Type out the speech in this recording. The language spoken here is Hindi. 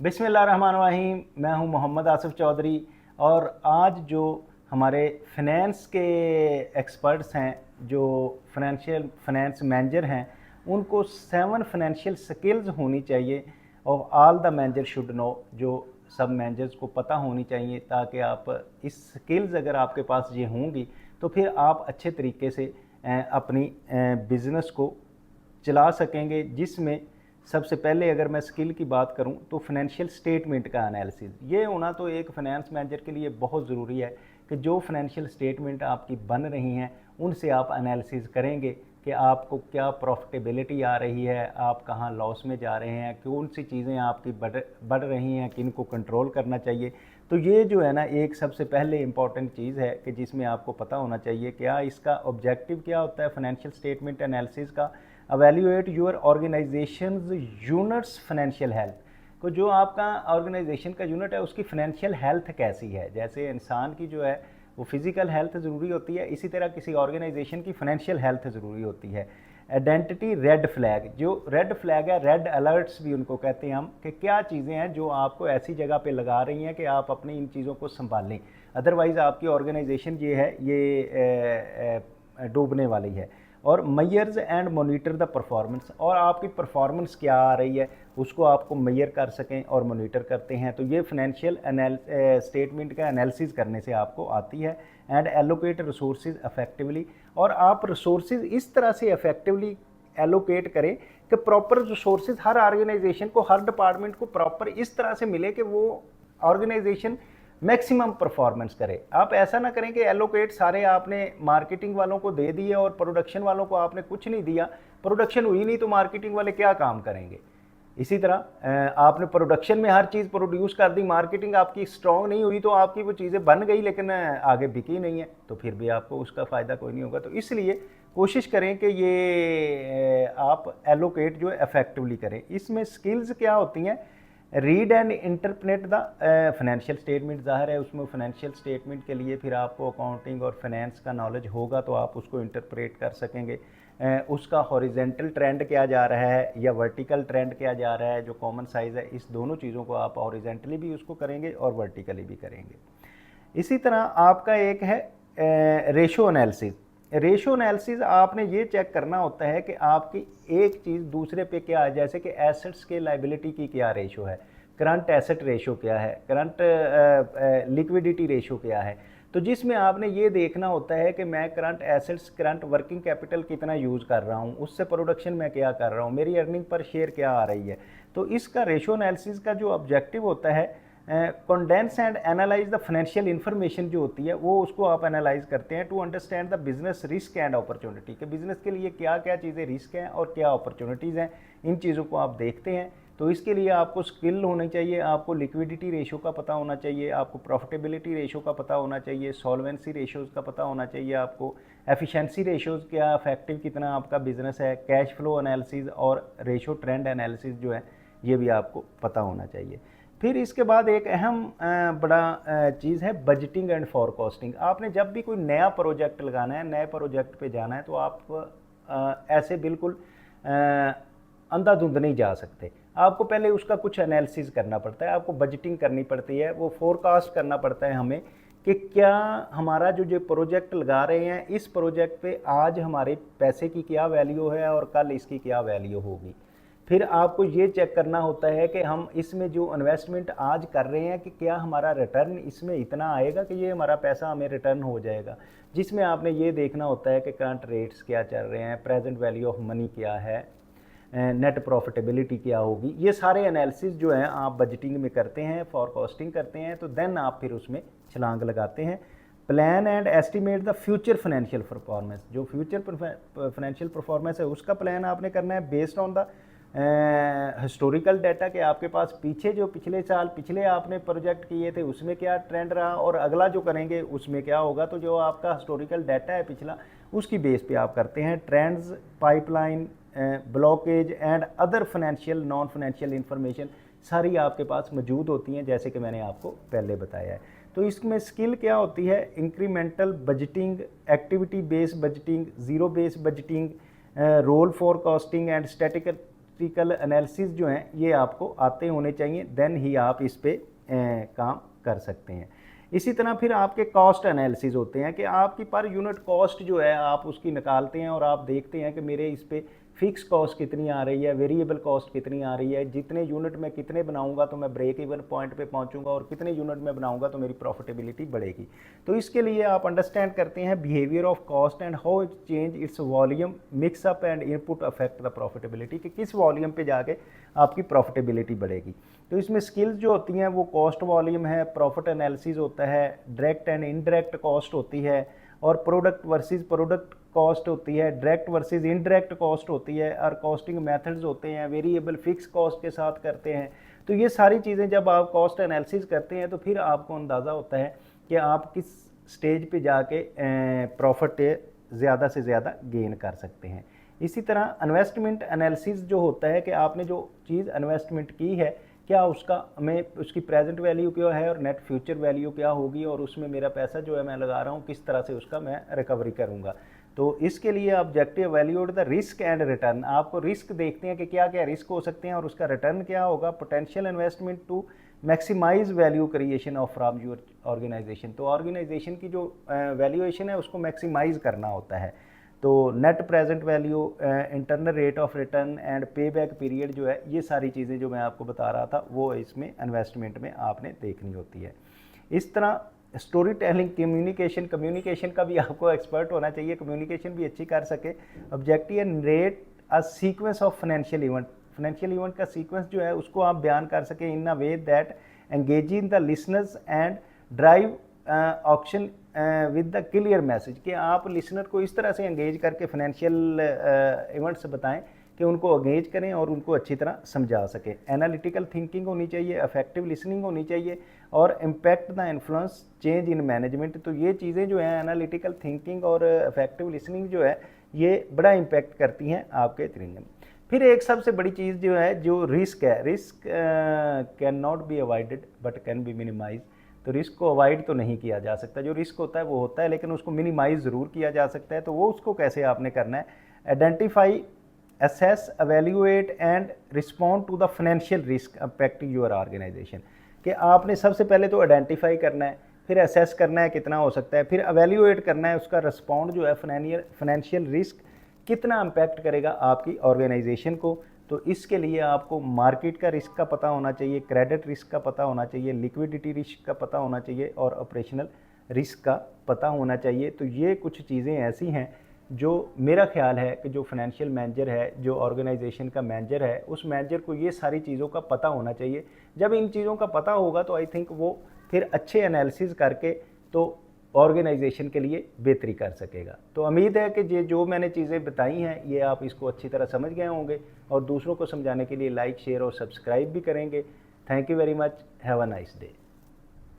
बिस्मिल्लाहिर्रहमानिर्रहीम। मैं हूं मोहम्मद आसिफ चौधरी और आज जो हमारे फाइनेंस के एक्सपर्ट्स हैं, जो फाइनेंस मैनेजर हैं, उनको 7 फाइनेंशियल स्किल्स होनी चाहिए और all the manager should know, जो सब मैनेजर्स को पता होनी चाहिए, ताकि आप इस स्किल्स अगर आपके पास ये होंगी तो फिर आप अच्छे तरीके से अपनी बिज़नेस को चला सकेंगे। जिसमें सबसे पहले अगर मैं स्किल की बात करूं तो फाइनेंशियल स्टेटमेंट का एनालिसिस ये होना तो एक फाइनेंस मैनेजर के लिए बहुत ज़रूरी है कि जो फाइनेंशियल स्टेटमेंट आपकी बन रही हैं उनसे आप एनालिसिस करेंगे कि आपको क्या प्रॉफिटेबिलिटी आ रही है, आप कहाँ लॉस में जा रहे हैं, कौन सी चीज़ें आपकी बढ़ रही हैं, किन को कंट्रोल करना चाहिए। तो ये जो है ना, एक सबसे पहले इम्पॉर्टेंट चीज़ है कि जिसमें आपको पता होना चाहिए क्या इसका ऑब्जेक्टिव क्या होता है फाइनेंशियल स्टेटमेंट एनालिसिस का। Evaluate your organisation units financial health को, जो आपका ऑर्गेनाइजेशन का यूनिट है उसकी फाइनेंशियल हेल्थ कैसी है। जैसे इंसान की जो है वो फिज़िकल हेल्थ ज़रूरी होती है, इसी तरह किसी ऑर्गेनाइजेशन की फाइनेंशियल हेल्थ ज़रूरी होती है। आइडेंटिटी रेड फ्लैग, जो रेड फ्लैग है, रेड अलर्ट्स भी उनको कहते हैं हम, कि क्या चीज़ें हैं जो आपको ऐसी जगह पे लगा रही हैं कि आप अपनी इन चीज़ों को संभालें, अदरवाइज़ आपकी ऑर्गेनाइजेशन ये है ये डूबने वाली है। और measures and monitor the performance, और आपकी परफॉर्मेंस क्या आ रही है उसको आपको मैयर कर सकें और मोनीटर करते हैं। तो ये फाइनेंशियल स्टेटमेंट का एनालिसिस करने से आपको आती है। एंड एलोकेट रिसोर्सेज इफेक्टिवली, और आप रिसोर्सेज इस तरह से इफेक्टिवली एलोकेट करें कि प्रॉपर रिसोर्सेज हर ऑर्गेनाइजेशन को, हर डिपार्टमेंट को प्रॉपर इस तरह से मिले कि वो ऑर्गेनाइजेशन मैक्सिमम परफॉर्मेंस करे। आप ऐसा ना करें कि एलोकेट सारे आपने मार्केटिंग वालों को दे दिए और प्रोडक्शन वालों को आपने कुछ नहीं दिया, प्रोडक्शन हुई नहीं तो मार्केटिंग वाले क्या काम करेंगे। इसी तरह आपने प्रोडक्शन में हर चीज़ प्रोड्यूस कर दी, मार्केटिंग आपकी स्ट्रॉन्ग नहीं हुई तो आपकी वो चीज़ें बन गई लेकिन आगे बिकी नहीं है, तो फिर भी आपको उसका फ़ायदा कोई नहीं होगा। तो इसलिए कोशिश करें कि ये आप एलोकेट जो है इफेक्टिवली करें। इसमें स्किल्स क्या होती हैं, read and interpret the financial statement, ज़ाहिर है उसमें फाइनेंशियल स्टेटमेंट के लिए फिर आपको अकाउंटिंग और फाइनेंस का नॉलेज होगा तो आप उसको इंटरप्रेट कर सकेंगे। उसका हॉरिजेंटल ट्रेंड क्या जा रहा है या वर्टिकल ट्रेंड क्या जा रहा है, जो कॉमन साइज़ है, इस दोनों चीज़ों को आप हॉरिजेंटली भी उसको करेंगे और वर्टिकली भी करेंगे। इसी तरह आपका एक है रेशो एनालिसिस। रेशो एनालिसिस आपने ये चेक करना होता है कि आपकी एक चीज़ दूसरे पे क्या है, जैसे कि एसेट्स के लाइबिलिटी की क्या रेशो है, करंट एसेट रेशो क्या है, करंट लिक्विडिटी रेशो क्या है। तो जिसमें आपने ये देखना होता है कि मैं current assets, current working capital कितना यूज़ कर रहा हूँ, उससे प्रोडक्शन में क्या कर रहा हूँ, मेरी अर्निंग पर शेयर क्या आ रही है। तो इसका रेशो एनालिसिस का जो ऑब्जेक्टिव होता है, condense and analyse the financial information जो होती है वो उसको आप एनालाइज करते हैं to understand the business risk and opportunity, कि बिजनेस के लिए क्या क्या चीज़ें रिस्क हैं और क्या अपॉर्चुनिटीज़ हैं, इन चीज़ों को आप देखते हैं। तो इसके लिए आपको स्किल होनी चाहिए, आपको लिक्विडिटी रेशो का पता होना चाहिए, आपको प्रॉफिटेबिलिटी रेशो का पता होना चाहिए, सॉल्वेंसी रेशोज़ का पता होना चाहिए, आपको एफिशिएंसी रेशोज़ क्या, इफेक्टिव कितना आपका बिजनेस है, कैश फ्लो एनालिसिस और रेशो ट्रेंड एनालिसिस जो है ये भी आपको पता होना चाहिए। फिर इसके बाद एक अहम बड़ा चीज़ है बजटिंग एंड फॉरकास्टिंग। आपने जब भी कोई नया प्रोजेक्ट लगाना है, नए प्रोजेक्ट पे जाना है, तो आप ऐसे बिल्कुल अंधाधुंध नहीं जा सकते। आपको पहले उसका कुछ एनालिसिस करना पड़ता है, आपको बजटिंग करनी पड़ती है, वो फोरकास्ट करना पड़ता है हमें कि क्या हमारा जो प्रोजेक्ट लगा रहे हैं, इस प्रोजेक्ट पे आज हमारे पैसे की क्या वैल्यू है और कल इसकी क्या वैल्यू होगी। फिर आपको ये चेक करना होता है कि हम इसमें जो इन्वेस्टमेंट आज कर रहे हैं कि क्या हमारा रिटर्न इसमें इतना आएगा कि ये हमारा पैसा हमें रिटर्न हो जाएगा। जिसमें आपने ये देखना होता है कि करंट रेट्स क्या चल रहे हैं, प्रेजेंट वैल्यू ऑफ मनी क्या है, नेट प्रॉफिटेबिलिटी क्या होगी। ये सारे एनालिसिस जो हैं आप बजटिंग में करते हैं, फॉरकास्टिंग करते हैं, तो देन आप फिर उसमें छलांग लगाते हैं। Plan and estimate the future financial performance, जो फ्यूचर फाइनेंशियल परफॉर्मेंस है उसका प्लान आपने करना है based on the historical data, के आपके पास पीछे जो पिछले साल पिछले आपने प्रोजेक्ट किए थे उसमें क्या ट्रेंड रहा और अगला जो करेंगे उसमें क्या होगा। तो जो आपका हिस्टोरिकल डाटा है पिछला, उसकी बेस पे आप करते हैं। Trends, pipeline, blockage and other financial non financial information सारी आपके पास मौजूद होती हैं, जैसे कि मैंने आपको पहले बताया है। तो इसमें स्किल क्या होती है, incremental budgeting, activity based budgeting, zero based budgeting, roll forecasting and statistical analysis जो हैं ये आपको आते होने चाहिए, देन ही आप इस पे काम कर सकते हैं। इसी तरह फिर आपके कॉस्ट एनालिसिस होते हैं कि आपकी पर यूनिट कॉस्ट जो है आप उसकी निकालते हैं और आप देखते हैं कि मेरे इस पे फिक्स कॉस्ट कितनी आ रही है, वेरिएबल कॉस्ट कितनी आ रही है, जितने यूनिट में कितने बनाऊंगा तो मैं ब्रेक इवन पॉइंट पे पहुंचूंगा और कितने यूनिट में बनाऊंगा तो मेरी प्रॉफिटेबिलिटी बढ़ेगी। तो इसके लिए आप अंडरस्टैंड करते हैं behaviour of cost and how it change its volume mix up and input affect the profitability, कि किस वॉल्यूम पे जाके आपकी प्रॉफिटेबिलिटी बढ़ेगी। तो इसमें स्किल्स जो होती हैं वो कॉस्ट वॉल्यूम है, प्रॉफिट एनालिसिस होता है, डायरेक्ट एंड इनडायरेक्ट कॉस्ट होती है, और प्रोडक्ट वर्सेस प्रोडक्ट कॉस्ट होती है, डायरेक्ट वर्सेस इनडायरेक्ट कॉस्ट होती है, और कॉस्टिंग मेथड्स होते हैं, वेरिएबल फिक्स कॉस्ट के साथ करते हैं। तो ये सारी चीज़ें जब आप कॉस्ट एनालिसिस करते हैं तो फिर आपको अंदाज़ा होता है कि आप किस स्टेज पे जाके प्रॉफिट ज़्यादा से ज़्यादा गेन कर सकते हैं। इसी तरह इन्वेस्टमेंट एनालिसिस जो होता है कि आपने जो चीज़ इन्वेस्टमेंट की है क्या उसका मैं उसकी प्रेजेंट वैल्यू क्या है और नेट फ्यूचर वैल्यू क्या होगी, और उसमें मेरा पैसा जो है मैं लगा रहा हूँ किस तरह से उसका मैं रिकवरी करूँगा। तो इसके लिए objective valued the risk and return, आपको रिस्क देखते हैं कि क्या क्या रिस्क हो सकते हैं और उसका रिटर्न क्या होगा। Potential investment to maximise value creation of from your organisation, तो ऑर्गेनाइजेशन की जो वैल्यूएशन है उसको मैक्सिमाइज करना होता है। तो net present value, internal rate of return and पे बैक पीरियड जो है, ये सारी चीज़ें जो मैं आपको बता रहा था वो इसमें इन्वेस्टमेंट में आपने देखनी होती है। इस तरह स्टोरी टेलिंग, कम्युनिकेशन का भी आपको एक्सपर्ट होना चाहिए, कम्युनिकेशन भी अच्छी कर सके। Objective and rate a sequence of financial event का सीक्वेंस जो है उसको आप बयान कर सके in a way that engaging the listeners and drive action with the clear message, कि आप लिसनर को इस तरह से एंगेज करके फाइनेंशियल इवेंट्स बताएं कि उनको एंगेज करें और उनको अच्छी तरह समझा सकें। एनालिटिकल थिंकिंग होनी चाहिए, इफेक्टिव लिसनिंग होनी चाहिए, और impact the influence change in management. तो ये चीज़ें जो हैं एनालिटिकल थिंकिंग और इफेक्टिव लिसनिंग जो है ये बड़ा इम्पैक्ट करती हैं आपके तरीके में। फिर एक सबसे बड़ी चीज़ जो है जो रिस्क है, risk can not be avoided but can be minimise. तो रिस्क को अवॉइड तो नहीं किया जा सकता, जो रिस्क होता है वो होता है, लेकिन उसको मिनिमाइज ज़रूर किया जा सकता है। तो वो उसको कैसे आपने करना है, identify, assess, evaluate and respond to the financial risk affecting your organisation, कि आपने सबसे पहले तो आइडेंटिफाई करना है, फिर असेस करना है कितना हो सकता है, फिर एवेल्यूएट करना है उसका रिस्पॉन्ड जो है फाइनेंशियल रिस्क कितना इम्पैक्ट करेगा आपकी ऑर्गेनाइजेशन को। तो इसके लिए आपको मार्केट का रिस्क का पता होना चाहिए, क्रेडिट रिस्क का पता होना चाहिए, लिक्विडिटी रिस्क का पता होना चाहिए, और ऑपरेशनल रिस्क का पता होना चाहिए। तो ये कुछ चीज़ें ऐसी हैं जो मेरा ख्याल है कि जो फाइनेंशियल मैनेजर है, जो ऑर्गेनाइजेशन का मैनेजर है, उस मैनेजर को ये सारी चीज़ों का पता होना चाहिए। जब इन चीज़ों का पता होगा तो आई थिंक वो फिर अच्छे एनालिसिस करके तो ऑर्गेनाइजेशन के लिए बेहतरी कर सकेगा। तो उम्मीद है कि ये जो मैंने चीज़ें बताई हैं ये आप इसको अच्छी तरह समझ गए होंगे, और दूसरों को समझाने के लिए लाइक, शेयर और सब्सक्राइब भी करेंगे। Thank you very much, have a nice day.